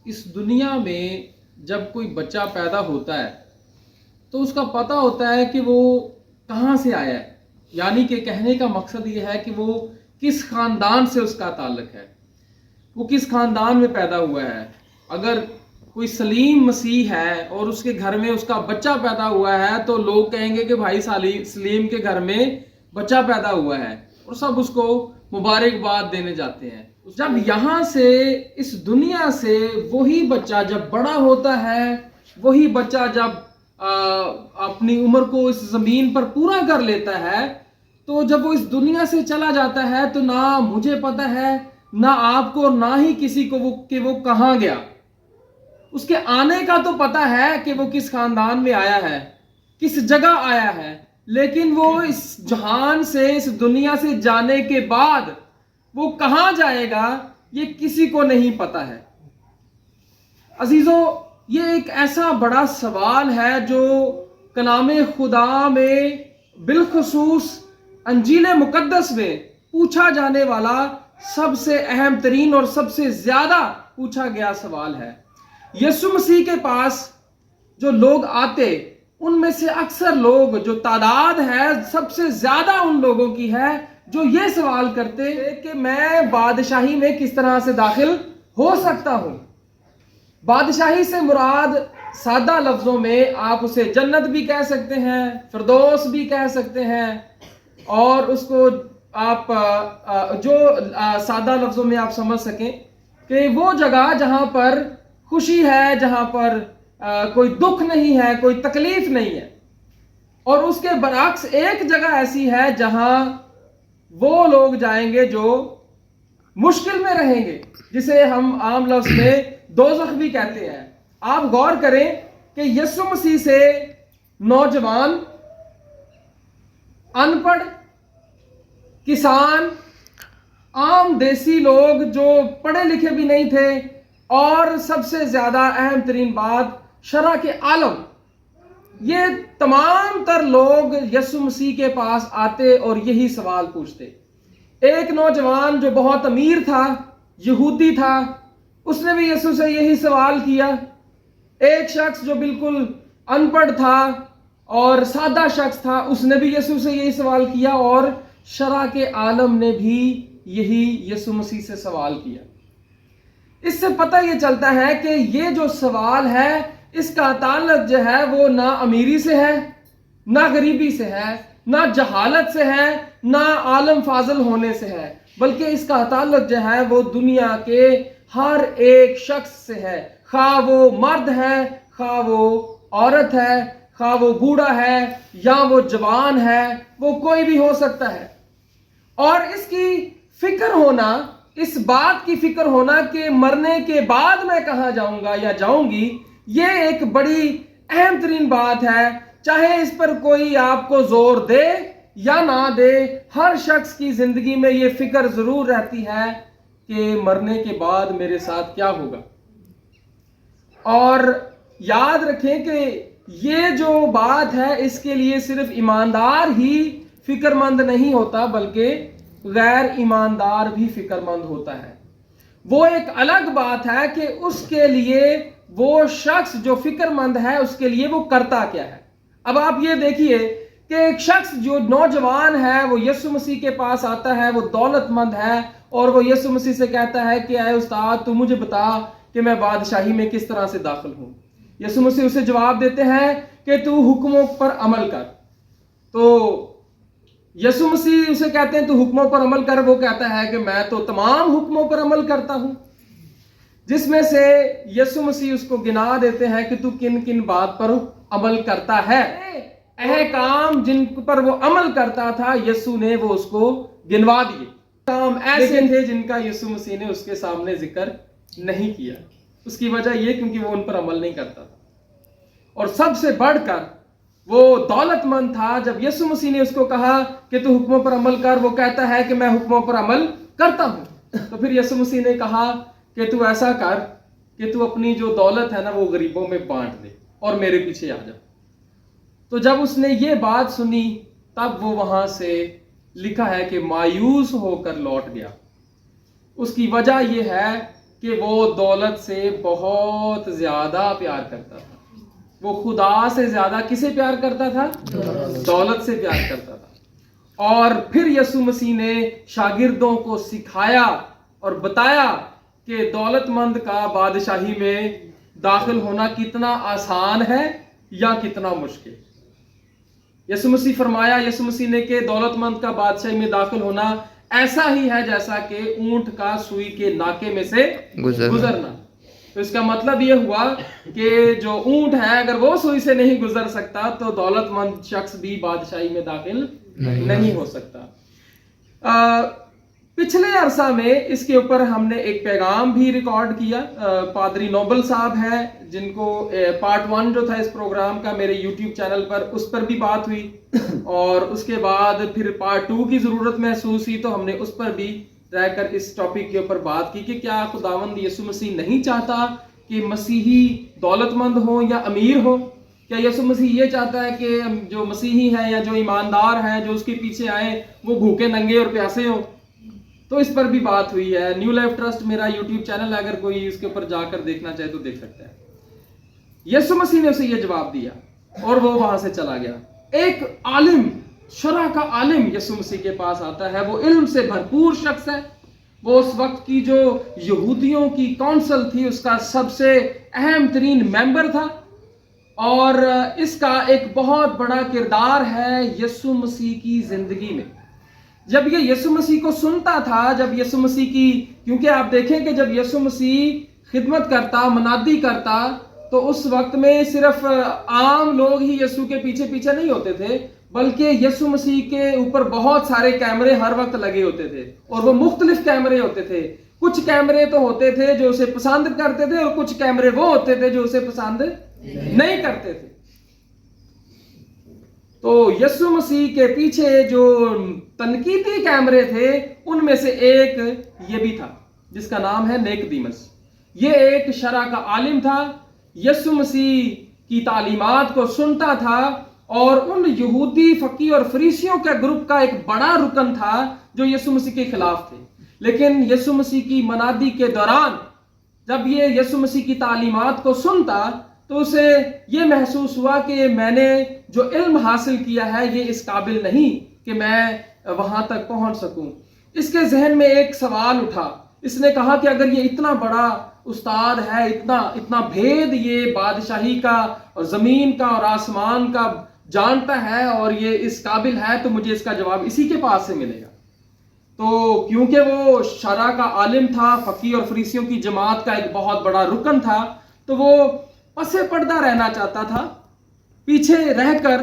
اس دنیا میں جب کوئی بچہ پیدا ہوتا ہے تو اس کا پتہ ہوتا ہے کہ وہ کہاں سے آیا ہے، یعنی کہ کہنے کا مقصد یہ ہے کہ وہ کس خاندان سے اس کا تعلق ہے، وہ کس خاندان میں پیدا ہوا ہے۔ اگر کوئی سلیم مسیح ہے اور اس کے گھر میں اس کا بچہ پیدا ہوا ہے تو لوگ کہیں گے کہ بھائی سلیم کے گھر میں بچہ پیدا ہوا ہے، اور سب اس کو مبارکباد دینے جاتے ہیں۔ جب یہاں سے اس دنیا سے وہی بچہ جب بڑا ہوتا ہے، وہی بچہ جب اپنی عمر کو اس زمین پر پورا کر لیتا ہے، تو جب وہ اس دنیا سے چلا جاتا ہے تو نہ مجھے پتا ہے، نہ آپ کو، نہ ہی کسی کو کہ وہ کہاں گیا۔ اس کے آنے کا تو پتا ہے کہ وہ کس خاندان میں آیا ہے، کس جگہ آیا ہے، لیکن وہ اس جہان سے، اس دنیا سے جانے کے بعد وہ کہاں جائے گا یہ کسی کو نہیں پتا ہے۔ عزیزو، یہ ایک ایسا بڑا سوال ہے جو کلام خدا میں، بالخصوص انجیل مقدس میں پوچھا جانے والا سب سے اہم ترین اور سب سے زیادہ پوچھا گیا سوال ہے۔ یسوع مسیح کے پاس جو لوگ آتے، ان میں سے اکثر لوگ، جو تعداد ہے سب سے زیادہ ان لوگوں کی ہے جو یہ سوال کرتے کہ میں بادشاہی میں کس طرح سے داخل ہو سکتا ہوں۔ بادشاہی سے مراد سادہ لفظوں میں آپ اسے جنت بھی کہہ سکتے ہیں، فردوس بھی کہہ سکتے ہیں، اور اس کو آپ جو سادہ لفظوں میں آپ سمجھ سکیں کہ وہ جگہ جہاں پر خوشی ہے، جہاں پر کوئی دکھ نہیں ہے، کوئی تکلیف نہیں ہے۔ اور اس کے برعکس ایک جگہ ایسی ہے جہاں وہ لوگ جائیں گے جو مشکل میں رہیں گے، جسے ہم عام لفظ میں دوزخ بھی کہتے ہیں۔ آپ غور کریں کہ یسوع مسیح سے نوجوان، ان پڑھ، کسان، عام دیسی لوگ جو پڑھے لکھے بھی نہیں تھے، اور سب سے زیادہ اہم ترین بات شرع کے عالم، یہ تمام تر لوگ یسوع مسیح کے پاس آتے اور یہی سوال پوچھتے۔ ایک نوجوان جو بہت امیر تھا، یہودی تھا، اس نے بھی یسوع سے یہی سوال کیا۔ ایک شخص جو بالکل ان پڑھ تھا اور سادہ شخص تھا، اس نے بھی یسوع سے یہی سوال کیا، اور شرع کے عالم نے بھی یہی یسوع مسیح سے سوال کیا۔ اس سے پتہ یہ چلتا ہے کہ یہ جو سوال ہے، اس کا تعلق جو ہے وہ نہ امیری سے ہے، نہ غریبی سے ہے، نہ جہالت سے ہے، نہ عالم فاضل ہونے سے ہے، بلکہ اس کا تعلق جو ہے وہ دنیا کے ہر ایک شخص سے ہے، خواہ وہ مرد ہے، خواہ وہ عورت ہے، خواہ وہ بوڑھا ہے یا وہ جوان ہے، وہ کوئی بھی ہو سکتا ہے۔ اور اس کی فکر ہونا، اس بات کی فکر ہونا کہ مرنے کے بعد میں کہاں جاؤں گا یا جاؤں گی، یہ ایک بڑی اہم ترین بات ہے۔ چاہے اس پر کوئی آپ کو زور دے یا نہ دے، ہر شخص کی زندگی میں یہ فکر ضرور رہتی ہے کہ مرنے کے بعد میرے ساتھ کیا ہوگا۔ اور یاد رکھیں کہ یہ جو بات ہے، اس کے لیے صرف ایماندار ہی فکر مند نہیں ہوتا، بلکہ غیر ایماندار بھی فکر مند ہوتا ہے۔ وہ ایک الگ بات ہے کہ اس کے لیے وہ شخص جو فکر مند ہے، اس کے لیے وہ کرتا کیا ہے۔ اب آپ یہ دیکھیے کہ ایک شخص جو نوجوان ہے، وہ یسوع مسیح کے پاس آتا ہے، وہ دولت مند ہے، اور وہ یسوع مسیح سے کہتا ہے کہ اے استاد، تو مجھے بتا کہ میں بادشاہی میں کس طرح سے داخل ہوں۔ یسوع مسیح اسے جواب دیتے ہیں کہ تو حکموں پر عمل کر۔ تو یسوع مسیح اسے کہتے ہیں تو حکموں پر عمل کر، وہ کہتا ہے کہ میں تو تمام حکموں پر عمل کرتا ہوں، جس میں سے یسوع مسیح اس کو گنا دیتے ہیں کہ تو کن کن بات پر عمل کرتا ہے۔ احکام جن پر وہ عمل کرتا تھا، یسوع نے وہ اس کو گنوا دیے۔ کام ایسے تھے جن کا یسوع مسیح نے اس کے سامنے ذکر نہیں کیا۔ اس کی وجہ یہ کیونکہ وہ ان پر عمل نہیں کرتا تھا۔ اور سب سے بڑھ کر وہ دولت مند تھا۔ جب یسوع مسیح نے اس کو کہا کہ تو حکموں پر عمل کر، وہ کہتا ہے کہ میں حکموں پر عمل کرتا ہوں۔ تو پھر یسوع مسیح نے کہا کہ تو ایسا کر کہ تو اپنی جو دولت ہے نا، وہ غریبوں میں بانٹ دے اور میرے پیچھے آ جا۔ تو جب اس نے یہ بات سنی، تب وہ وہاں سے لکھا ہے کہ مایوس ہو کر لوٹ گیا۔ اس کی وجہ یہ ہے کہ وہ دولت سے بہت زیادہ پیار کرتا تھا. وہ خدا سے زیادہ کسے پیار کرتا تھا؟ دولت سے پیار کرتا تھا. اور پھر یسوع مسیح نے شاگردوں کو سکھایا اور بتایا کہ دولت مند کا بادشاہی میں داخل ہونا کتنا آسان ہے یا کتنا مشکل. یسوع مسیح فرمایا، یسوع مسیح نے کہ دولت مند کا بادشاہی میں داخل ہونا ایسا ہی ہے جیسا کہ اونٹ کا سوئی کے ناکے میں سے گزرنا. تو اس کا مطلب یہ ہوا کہ جو اونٹ ہے اگر وہ سوئی سے نہیں گزر سکتا تو دولت مند شخص بھی بادشاہی میں داخل نہیں ہو سکتا. پچھلے عرصہ میں اس کے اوپر ہم نے ایک پیغام بھی ریکارڈ کیا. پادری نوبل صاحب ہیں جن کو پارٹ 1 جو تھا اس پروگرام کا میرے یوٹیوب چینل پر، اس پر بھی بات ہوئی، اور اس کے بعد پھر پارٹ 2 کی ضرورت محسوس ہوئی تو ہم نے اس پر بھی رہ کر اس ٹاپک کے اوپر بات کی کہ کیا خداوند یسوع مسیح نہیں چاہتا کہ مسیحی دولت مند ہو یا امیر ہو؟ کیا یسوع مسیح یہ چاہتا ہے کہ جو مسیحی ہیں یا جو ایماندار ہیں جو اس کے پیچھے آئیں وہ بھوکے ننگے اور پیاسے ہوں؟ تو اس پر بھی بات ہوئی ہے. نیو لائف ٹرسٹ میرا یوٹیوب چینل ہے، اگر کوئی اس کے اوپر جا کر دیکھنا چاہے تو دیکھ سکتا ہے. یسوع مسیح نے اسے یہ جواب دیا اور وہ وہاں سے چلا گیا. ایک عالم، شرع کا عالم یسوع مسیح کے پاس آتا ہے. وہ علم سے بھرپور شخص ہے. وہ اس وقت کی جو یہودیوں کی کونسل تھی اس کا سب سے اہم ترین ممبر تھا، اور اس کا ایک بہت بڑا کردار ہے یسوع مسیح کی زندگی میں. جب یہ یسوع مسیح کو سنتا تھا، جب یسوع مسیح کی، کیونکہ آپ دیکھیں کہ جب یسوع مسیح خدمت کرتا، منادی کرتا، تو اس وقت میں صرف عام لوگ ہی یسوع کے پیچھے پیچھے نہیں ہوتے تھے، بلکہ یسوع مسیح کے اوپر بہت سارے کیمرے ہر وقت لگے ہوتے تھے، اور وہ مختلف کیمرے ہوتے تھے. کچھ کیمرے تو ہوتے تھے جو اسے پسند کرتے تھے، اور کچھ کیمرے وہ ہوتے تھے جو اسے پسند نہیں کرتے تھے. تو یسوع مسیح کے پیچھے جو تنقیدی کیمرے تھے ان میں سے ایک یہ بھی تھا جس کا نام ہے نیقودیمس. یہ ایک شرع کا عالم تھا، یسوع مسیح کی تعلیمات کو سنتا تھا، اور ان یہودی فقیہ اور فریسیوں کے گروپ کا ایک بڑا رکن تھا جو یسوع مسیح کے خلاف تھے. لیکن یسوع مسیح کی منادی کے دوران جب یہ یسوع مسیح کی تعلیمات کو سنتا تو اسے یہ محسوس ہوا کہ میں نے جو علم حاصل کیا ہے یہ اس قابل نہیں کہ میں وہاں تک پہنچ سکوں. اس کے ذہن میں ایک سوال اٹھا. اس نے کہا کہ اگر یہ اتنا بڑا استاد ہے، اتنا بھید یہ بادشاہی کا اور زمین کا اور آسمان کا جانتا ہے اور یہ اس قابل ہے، تو مجھے اس کا جواب اسی کے پاس سے ملے گا. تو کیونکہ وہ شرع کا عالم تھا، فقیہ اور فریسیوں کی جماعت کا ایک بہت بڑا رکن تھا، تو وہ پس پردہ رہنا چاہتا تھا، پیچھے رہ کر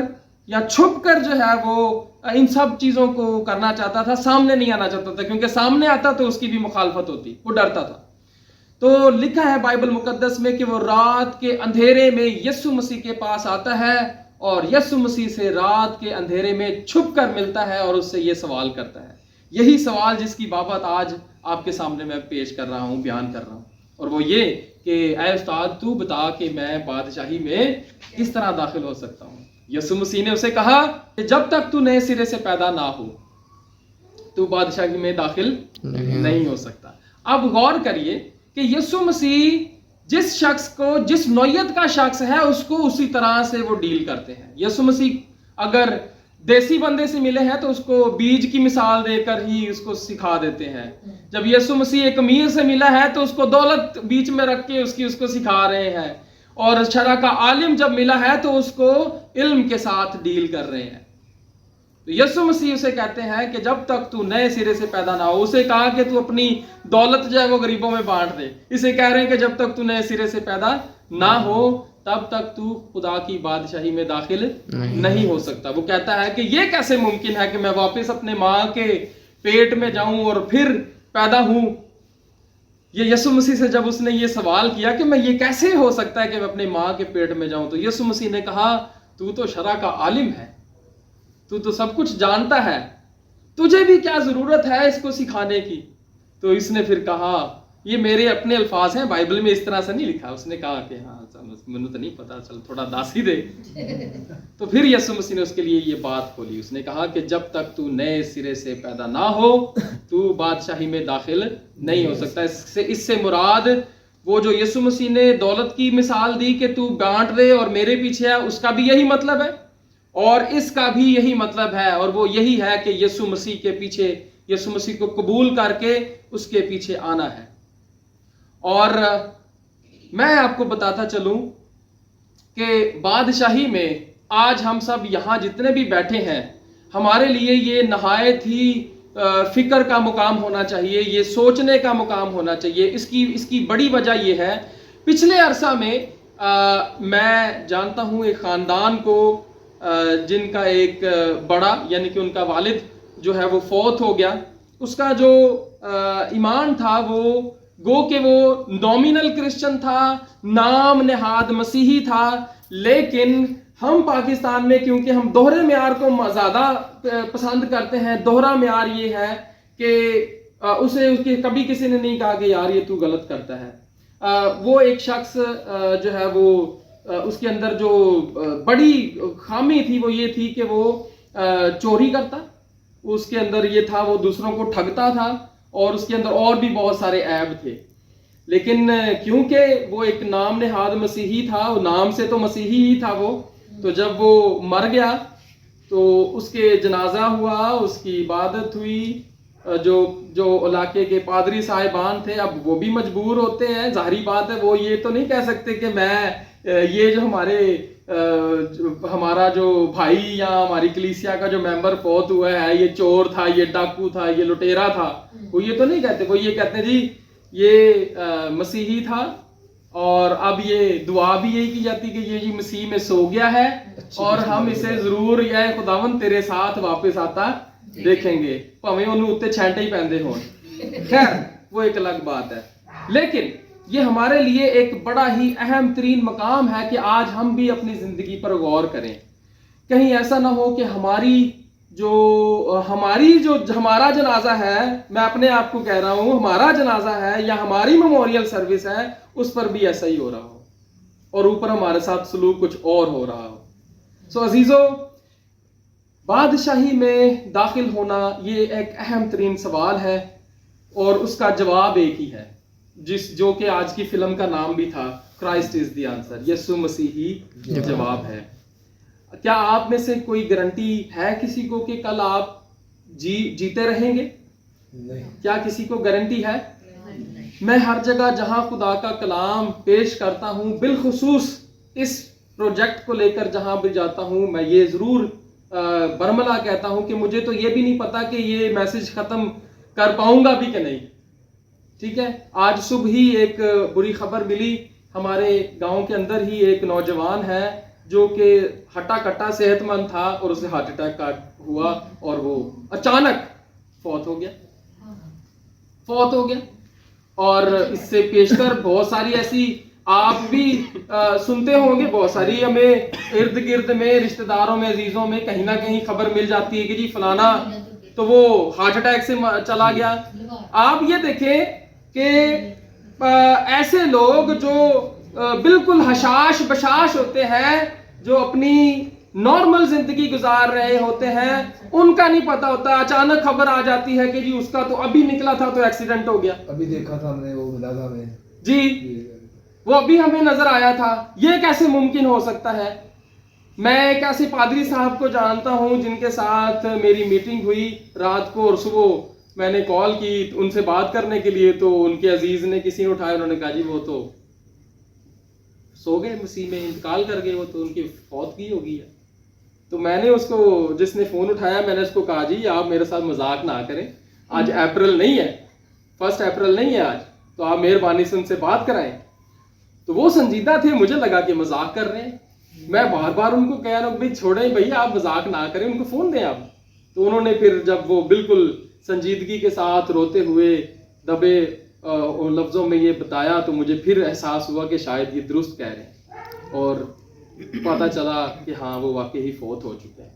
یا چھپ کر جو ہے وہ ان سب چیزوں کو کرنا چاہتا تھا. سامنے نہیں آنا چاہتا تھا، کیونکہ سامنے آتا تو اس کی بھی مخالفت ہوتی، وہ ڈرتا تھا. تو لکھا ہے بائبل مقدس میں کہ وہ رات کے اندھیرے میں یسوع مسیح کے پاس آتا ہے اور یسوع مسیح سے رات کے اندھیرے میں چھپ کر ملتا ہے اور اس سے یہ سوال کرتا ہے. یہی سوال جس کی بابت آج آپ کے سامنے میں پیش کر رہا ہوں، بیان کر رہا ہوں، اور وہ یہ کہ اے استاد تو بتا کہ میں بادشاہی میں کس طرح داخل ہو سکتا ہوں. یسوع مسیح نے اسے کہا کہ جب تک تو نئے سرے سے پیدا نہ ہو تو بادشاہی میں داخل نہیں ہو سکتا. اب غور کریے کہ یسوع مسیح جس شخص کو، جس نوعیت کا شخص ہے اس کو اسی طرح سے وہ ڈیل کرتے ہیں. یسوع مسیح اگر دیسی بندے سے ملے ہیں تو اس کو بیج کی مثال دے کر ہی اس کو سکھا دیتے ہیں. جب یسوع مسیح ایک امیر سے ملا ہے تو اس کو دولت بیچ میں رکھ کے اس کو سکھا رہے ہیں، اور شرع کا عالم جب ملا ہے تو اس کو علم کے ساتھ ڈیل کر رہے ہیں. تو یسوع مسیح اسے کہتے ہیں کہ جب تک تو نئے سرے سے پیدا نہ ہو. اسے کہا کہ تو اپنی دولت جو ہے وہ غریبوں میں بانٹ دے. اسے کہہ رہے ہیں کہ جب تک تو نئے سرے سے پیدا نہ ہو تب تک تو خدا کی بادشاہی میں داخل نہیں ہو سکتا. وہ کہتا ہے کہ یہ کیسے ممکن ہے کہ میں واپس اپنے ماں کے پیٹ میں جاؤں اور پھر پیدا ہوں. یہ یسوع مسیح سے جب اس نے یہ سوال کیا کہ میں یہ کیسے ہو سکتا ہے کہ میں اپنے ماں کے پیٹ میں جاؤں، تو یسوع مسیح نے کہا تو تو شرع کا عالم ہے، تو سب کچھ جانتا ہے، تجھے بھی کیا ضرورت ہے اس کو سکھانے کی. تو اس نے پھر کہا یہ میرے اپنے الفاظ ہیں, بائبل میں اس طرح سے نہیں لکھا. اس نے کہا کہ ہاں مجھے تو نہیں پتا, چل تھوڑا داسی دے. تو پھر یسوع مسیح نے اس کے لیے یہ بات کھولی. اس نے کہا کہ جب تک تو نئے سرے سے پیدا نہ ہو تو بادشاہی میں داخل نہیں ہو سکتا. اس سے مراد وہ جو یسوع مسیح نے دولت کی مثال دی کہ تو بانٹ دے اور میرے پیچھے ہے, اس کا بھی یہی مطلب ہے اور اس کا بھی یہی مطلب ہے, اور وہ یہی ہے کہ یسوع مسیح کے پیچھے, یسوع مسیح کو قبول کر کے اس کے پیچھے آنا ہے. اور میں آپ کو بتاتا چلوں کہ بادشاہی میں آج ہم سب یہاں جتنے بھی بیٹھے ہیں, ہمارے لیے یہ نہایت ہی فکر کا مقام ہونا چاہیے, یہ سوچنے کا مقام ہونا چاہیے. اس کی بڑی وجہ یہ ہے, پچھلے عرصہ میں میں جانتا ہوں ایک خاندان کو جن کا ایک بڑا یعنی کہ ان کا والد جو ہے وہ فوت ہو گیا. اس کا جو ایمان تھا وہ گو کہ وہ نومینل کرسچن تھا, نام نہاد مسیحی تھا, لیکن ہم پاکستان میں کیونکہ ہم دوہرے معیار کو زیادہ پسند کرتے ہیں. دوہرا معیار یہ ہے کہ اسے کبھی کسی نے نہیں کہا کہ یار یہ تو غلط کرتا ہے. وہ ایک شخص جو ہے وہ اس کے اندر جو بڑی خامی تھی وہ یہ تھی کہ وہ چوری کرتا, اس کے اندر یہ تھا وہ دوسروں کو ٹھگتا تھا, اور اس کے اندر اور بھی بہت سارے عیب تھے. لیکن کیونکہ وہ ایک نام نہاد مسیحی تھا, وہ نام سے تو مسیحی ہی تھا وہ, تو جب وہ مر گیا تو اس کے جنازہ ہوا, اس کی عبادت ہوئی. جو علاقے کے پادری صاحبان تھے اب وہ بھی مجبور ہوتے ہیں, ظاہری بات ہے وہ یہ تو نہیں کہہ سکتے کہ میں یہ جو ہمارا جو بھائی یا ہماری کلیسیا کا جو ممبر فوت ہوا ہے یہ چور تھا, یہ ڈاکو تھا, یہ لٹیرا تھا, وہ یہ تو نہیں کہتے. وہ یہ کہتے ہیں جی یہ مسیحی تھا, اور اب یہ دعا بھی یہی کی جاتی کہ یہ جی مسیح میں سو گیا ہے اور ہم اسے ضرور یا خداوند تیرے ساتھ واپس آتا دیکھیں گے, پاویں انہوں اتنے چھینٹے ہی پہنتے ہون. خیر وہ ایک الگ بات ہے. لیکن یہ ہمارے لیے ایک بڑا ہی اہم ترین مقام ہے کہ آج ہم بھی اپنی زندگی پر غور کریں. کہیں ایسا نہ ہو کہ ہمارا جنازہ ہے, میں اپنے آپ کو کہہ رہا ہوں, ہمارا جنازہ ہے یا ہماری میموریل سروس ہے, اس پر بھی ایسا ہی ہو رہا ہو اور اوپر ہمارے ساتھ سلوک کچھ اور ہو رہا ہو. سو عزیزو, بادشاہی میں داخل ہونا یہ ایک اہم ترین سوال ہے, اور اس کا جواب ایک ہی ہے جو کہ آج کی فلم کا نام بھی تھا, کرائسٹ از دی آنسر, یسوع مسیح ہی جواب ہے. کیا آپ میں سے کوئی گارنٹی ہے کسی کو کہ کل آپ جیتے رہیں گے؟ کیا کسی کو گارنٹی ہے؟ میں ہر جگہ جہاں خدا کا کلام پیش کرتا ہوں, بالخصوص اس پروجیکٹ کو لے کر جہاں بھی جاتا ہوں, میں یہ ضرور برملا کہتا ہوں کہ مجھے تو یہ بھی نہیں پتا کہ یہ میسج ختم کر پاؤں گا بھی کہ نہیں. ٹھیک ہے, آج صبح ہی ایک بری خبر ملی, ہمارے گاؤں کے اندر ہی ایک نوجوان ہے جو کہ ہٹا کٹا صحت مند تھا اور اسے ہارٹ اٹیک ہوا اور وہ اچانک فوت ہو گیا. اور اس سے پیشتر بہت ساری ایسی آپ بھی سنتے ہوں گے, بہت ساری ہمیں ارد گرد میں رشتہ داروں میں عزیزوں میں کہیں نہ کہیں خبر مل جاتی ہے کہ جی فلانا تو وہ ہارٹ اٹیک سے چلا گیا. آپ یہ دیکھیں کہ ایسے لوگ جو بالکل حشاش بشاش ہوتے ہیں, جو اپنی نارمل زندگی گزار رہے ہوتے ہیں, ان کا نہیں پتا ہوتا, اچانک خبر آ جاتی ہے کہ جی اس کا تو ابھی نکلا تھا تو ایکسیڈنٹ ہو گیا, ابھی دیکھا تھا ہم نے, وہ ملا تھا ہمیں جی وہ ابھی ہمیں نظر آیا تھا. یہ کیسے ممکن ہو سکتا ہے؟ میں ایک ایسے پادری صاحب کو جانتا ہوں جن کے ساتھ میری میٹنگ ہوئی رات کو, اور صبح میں نے کال کی ان سے بات کرنے کے لیے, تو ان کے عزیز نے کسی نے اٹھایا, انہوں نے کہا جی وہ تو سو گئے, مسیح میں انتقال کر گئے, وہ تو ان کی فوتگی ہو گئی ہے. تو میں نے اس کو, جس نے فون اٹھایا, میں نے اس کو کہا جی آپ میرے ساتھ مذاق نہ کریں, آج اپریل نہیں ہے, 1 اپریل نہیں ہے آج, تو آپ مہربانی سے ان سے بات کرائیں. تو وہ سنجیدہ تھے, مجھے لگا کہ مذاق کر رہے ہیں. میں بار بار ان کو کہہ رہا ہوں بھائی چھوڑیں بھائی, آپ مذاق نہ کریں, ان کو فون دیں آپ. تو انہوں نے پھر جب وہ بالکل سنجیدگی کے ساتھ روتے ہوئے دبے لفظوں میں یہ بتایا, تو مجھے پھر احساس ہوا کہ شاید یہ درست کہہ رہے ہیں, اور پتہ چلا کہ ہاں وہ واقعی فوت ہو چکے ہیں.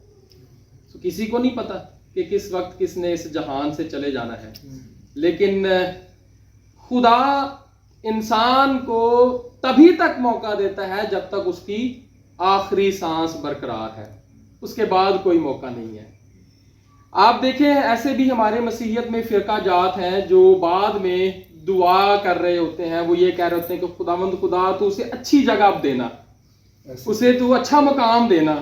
تو کسی کو نہیں پتا کہ کس وقت کس نے اس جہان سے چلے جانا ہے, لیکن خدا انسان کو تبھی تک موقع دیتا ہے جب تک اس کی آخری سانس برقرار ہے، اس کے بعد کوئی موقع نہیں ہے۔ آپ دیکھیں ایسے بھی ہمارے مسیحیت میں فرقہ جات ہیں جو بعد میں دعا کر رہے ہوتے ہیں، وہ یہ کہہ رہے ہوتے ہیں کہ خداوند خدا تو اسے اچھی جگہ دینا، اسے تو اچھا مقام دینا۔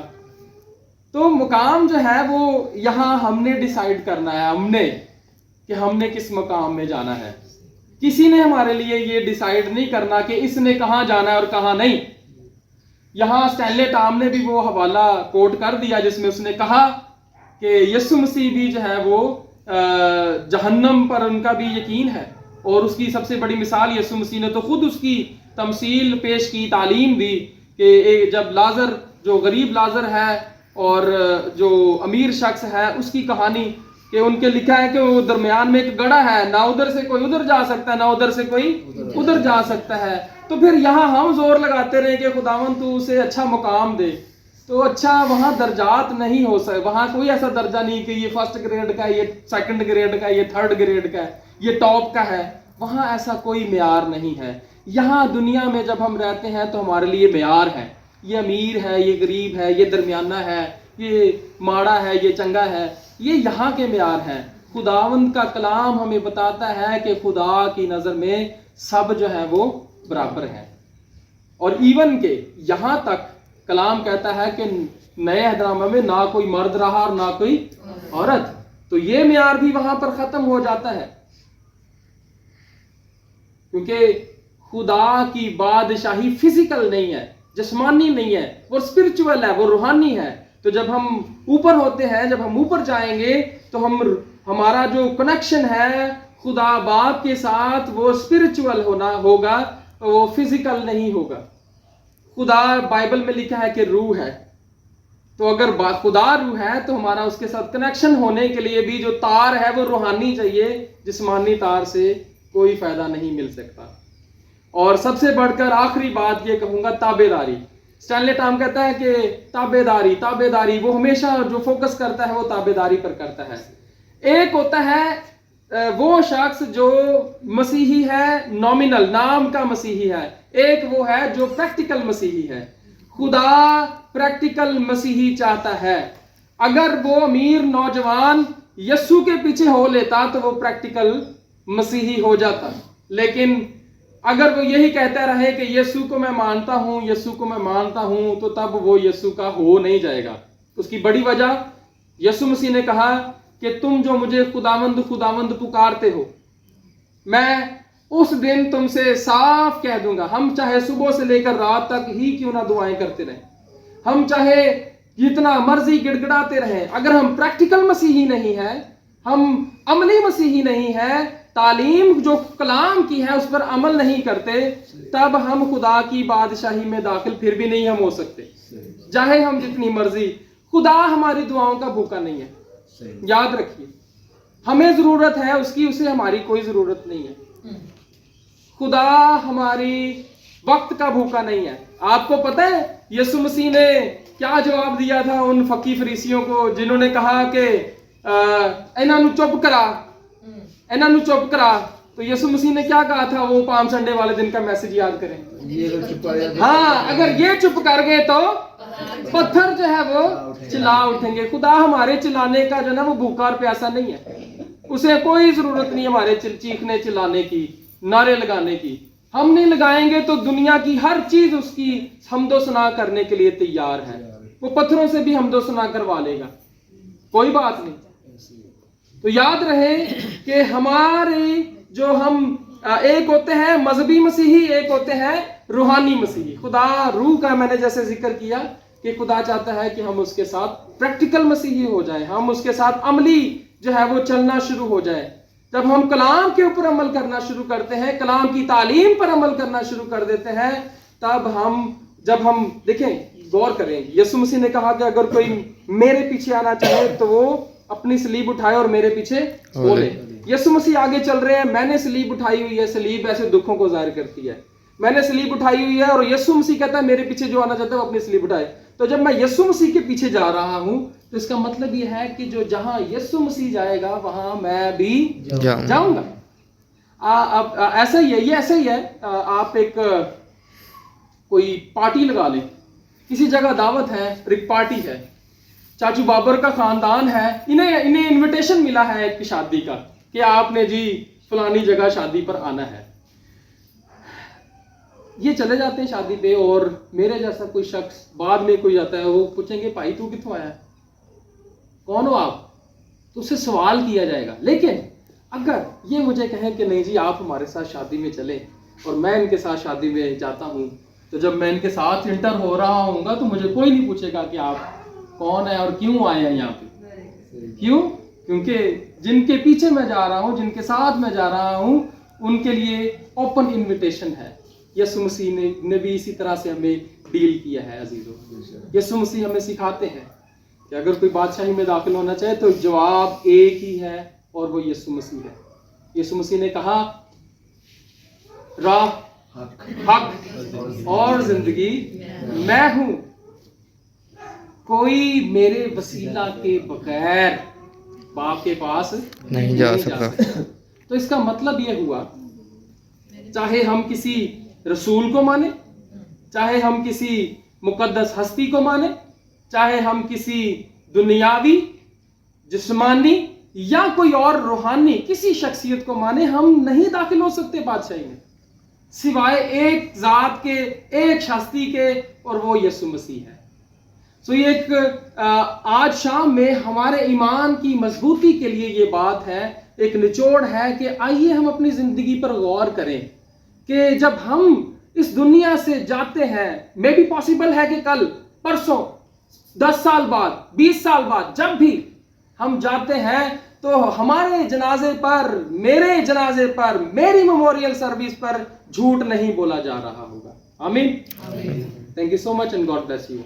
تو مقام جو ہے وہ یہاں ہم نے ڈیسائیڈ کرنا ہے، کہ ہم نے کس مقام میں جانا ہے۔ کسی نے ہمارے لیے یہ ڈیسائیڈ نہیں کرنا کہ اس نے کہاں جانا ہے اور کہاں نہیں۔ یہاں اسٹینلے ٹام نے بھی وہ حوالہ کوٹ کر دیا جس میں اس نے کہا کہ یسوع مسیح بھی جو ہے وہ جہنم پر ان کا بھی یقین ہے، اور اس کی سب سے بڑی مثال یسوع مسیح نے تو خود اس کی تمثیل پیش کی، تعلیم دی کہ جب لازر جو غریب لازر ہے اور جو امیر شخص ہے اس کی کہانی، کہ ان کے لکھا ہے کہ وہ درمیان میں ایک گڑھا ہے، نہ ادھر سے کوئی ادھر جا سکتا ہے نہ ادھر سے کوئی ادھر جا سکتا ہے۔ تو پھر یہاں ہم زور لگاتے رہے کہ خداوند تو اسے اچھا مقام دے، تو اچھا وہاں درجات نہیں ہو سکے، وہاں کوئی ایسا درجہ نہیں کہ یہ فرسٹ گریڈ کا ہے، یہ سیکنڈ گریڈ کا ہے، یہ تھرڈ گریڈ کا ہے، یہ ٹاپ کا ہے، وہاں ایسا کوئی معیار نہیں ہے۔ یہاں دنیا میں جب ہم رہتے ہیں تو ہمارے لیے معیار ہے، یہ امیر ہے، یہ غریب ہے، یہ درمیانہ ہے، یہ ماڑا ہے، یہ چنگا ہے، یہ یہاں کے معیار ہیں۔ خداوند کا کلام ہمیں بتاتا ہے کہ خدا کی نظر میں سب جو ہے وہ برابر ہیں، اور ایون کہ یہاں تک کلام کہتا ہے کہ نئے عہد نامہ میں نہ کوئی مرد رہا اور نہ کوئی عورت، تو یہ معیار بھی وہاں پر ختم ہو جاتا ہے، کیونکہ خدا کی بادشاہی فزیکل نہیں ہے، جسمانی نہیں ہے، وہ اسپرچول ہے، وہ روحانی ہے۔ تو جب ہم اوپر ہوتے ہیں، جب ہم اوپر جائیں گے تو ہمارا جو کنیکشن ہے خدا باپ کے ساتھ وہ اسپرچول ہوگا، وہ فزیکل نہیں ہوگا۔ خدا بائبل میں لکھا ہے کہ روح ہے، تو اگر خدا روح ہے تو ہمارا اس کے ساتھ کنیکشن ہونے کے لیے بھی جو تار ہے وہ روحانی چاہیے، جسمانی تار سے کوئی فائدہ نہیں مل سکتا۔ اور سب سے بڑھ کر آخری بات یہ کہوں گا، تابع داری۔ اسٹینلے ٹام کہتا ہے کہ تابع داری وہ ہمیشہ جو فوکس کرتا ہے وہ تابع داری پر کرتا ہے۔ ایک ہوتا ہے وہ شخص جو مسیحی ہے، نومینل نام کا مسیحی ہے، ایک وہ ہے جو پریکٹیکل مسیحی ہے۔ خدا پریکٹیکل مسیحی چاہتا ہے۔ اگر وہ امیر نوجوان یسوع کے پیچھے ہو لیتا تو وہ پریکٹیکل مسیحی ہو جاتا، لیکن اگر وہ یہی کہتا رہے کہ یسوع کو میں مانتا ہوں تو تب وہ یسوع کا ہو نہیں جائے گا۔ اس کی بڑی وجہ یسوع مسیح نے کہا کہ تم جو مجھے خداوند پکارتے ہو، میں اس دن تم سے صاف کہہ دوں گا۔ ہم چاہے صبح سے لے کر رات تک ہی کیوں نہ دعائیں کرتے رہیں، ہم چاہے جتنا مرضی گڑگڑاتے رہیں، اگر ہم پریکٹیکل مسیحی نہیں ہیں، ہم عملی مسیحی نہیں ہیں، تعلیم جو کلام کی ہے اس پر عمل نہیں کرتے، تب ہم خدا کی بادشاہی میں داخل پھر بھی نہیں ہم ہو سکتے، چاہے ہم جتنی مرضی۔ خدا ہماری دعاؤں کا بھوکا نہیں ہے، یاد رکھیے، ہمیں ضرورت ہے اس کی، اسے ہماری کوئی ضرورت نہیں ہے۔ خدا ہماری وقت کا بھوکا نہیں ہے۔ آپ کو پتہ ہے یسوع مسیح نے کیا جواب دیا تھا ان فقی فریسیوں کو جنہوں نے کہا کہ انہاں نو چپ کرا، تو یسوع مسیح نے کیا کہا تھا؟ وہ پام سنڈے والے دن کا میسج یاد کریں۔ ہاں، اگر یہ چپ کر گئے تو پتھر جو ہے وہ چلا اٹھیں گے۔ خدا ہمارے چلانے کا جو نا وہ بھوکا اور پیاسا نہیں ہے، اسے کوئی ضرورت نہیں ہمارے چیخنے چلانے کی، نعرے لگانے کی۔ ہم نہیں لگائیں گے تو دنیا کی ہر چیز اس کی حمد و ثنا کرنے کے لیے تیار ہے، وہ پتھروں سے بھی حمد و ثنا کروا لے گا، کوئی بات نہیں۔ تو یاد رہے کہ ہمارے جو ہم ایک ہوتے ہیں مذہبی مسیحی، ایک ہوتے ہیں روحانی مسیحی۔ خدا روح کا میں نے جیسے ذکر کیا کہ خدا چاہتا ہے کہ ہم اس کے ساتھ پریکٹیکل مسیحی ہو جائیں، ہم اس کے ساتھ عملی جو ہے وہ چلنا شروع ہو جائے۔ جب ہم کلام کے اوپر عمل کرنا شروع کرتے ہیں، کلام کی تعلیم پر عمل کرنا شروع کر دیتے ہیں، تب جب ہم دیکھیں، غور کریں، یسوع مسیح نے کہا کہ اگر کوئی میرے پیچھے آنا چاہے تو وہ اپنی صلیب اٹھائے اور میرے پیچھے بولے۔ یسوع مسیح آگے چل رہے ہیں، میں نے صلیب اٹھائی ہوئی ہے، صلیب ایسے دکھوں کو ظاہر کرتی ہے، میں نے صلیب اٹھائی ہوئی ہے، اور یسوع مسیح کہتا ہے میرے پیچھے جو آنا چاہتا ہے وہ اپنی صلیب اٹھائے۔ تو جب میں یسوع مسیح کے پیچھے جا رہا ہوں تو اس کا مطلب یہ ہے کہ جو جہاں یسوع مسیح جائے گا وہاں میں بھی جاؤں گا۔ ایسا ہی ہے، یہ ایسا ہی ہے، آپ ایک کوئی پارٹی لگا لیں، کسی جگہ دعوت ہے اور ایک پارٹی ہے، چاچو بابر کا خاندان ہے، انہیں انویٹیشن ملا ہے ایک کی شادی کا کہ آپ نے جی فلانی جگہ شادی پر آنا ہے. یہ چلے جاتے ہیں شادی پہ، اور میرے جیسا کوئی شخص بعد میں کوئی جاتا ہے، وہ پوچھیں گے بھائی تو کتوں آیا ہے، کون ہو آپ، تو اس سے سوال کیا جائے گا. لیکن اگر یہ مجھے کہیں کہ نہیں جی آپ ہمارے ساتھ شادی میں چلیں، اور میں ان کے ساتھ شادی میں جاتا ہوں، تو جب میں ان کے ساتھ انٹر ہو رہا ہوں گا تو مجھے کوئی نہیں پوچھے گا کہ آپ کون ہیں اور کیوں آئے ہیں یہاں پہ. کیوں؟ کیونکہ جن کے پیچھے میں جا رہا ہوں، جن کے ساتھ میں جا رہا ہوں، ان کے لیے اوپن انویٹیشن ہے. یسوع مسیح نے بھی اسی طرح سے ہمیں ڈیل کیا ہے عزیزوں. یسوع مسیح ہمیں سکھاتے ہیں کہ اگر کوئی بادشاہی میں داخل ہونا چاہے تو جواب ایک ہی ہے، اور وہ یسوع مسیح ہے. یسوع مسیح نے کہا راہ، حق اور زندگی میں ہوں، کوئی میرے وسیلہ کے بغیر باپ کے پاس نہیں جا سکتا. تو اس کا مطلب یہ ہوا، چاہے ہم کسی رسول کو مانیں، چاہے ہم کسی مقدس ہستی کو مانیں، چاہے ہم کسی دنیاوی، جسمانی یا کوئی اور روحانی کسی شخصیت کو مانیں، ہم نہیں داخل ہو سکتے بادشاہی میں سوائے ایک ذات کے، ایک ہستی کے، اور وہ یسوع مسیح ہے. سو یہ ایک آج شام میں ہمارے ایمان کی مضبوطی کے لیے یہ بات ہے، ایک نچوڑ ہے کہ آئیے ہم اپنی زندگی پر غور کریں کہ جب ہم اس دنیا سے جاتے ہیں، میں بھی پاسبل ہے کہ کل، پرسوں، 10 سال بعد، 20 سال بعد جب بھی ہم جاتے ہیں تو ہمارے جنازے پر، میرے جنازے پر، میری میموریل سروس پر جھوٹ نہیں بولا جا رہا ہوگا. آمین. Thank you so much and God bless you.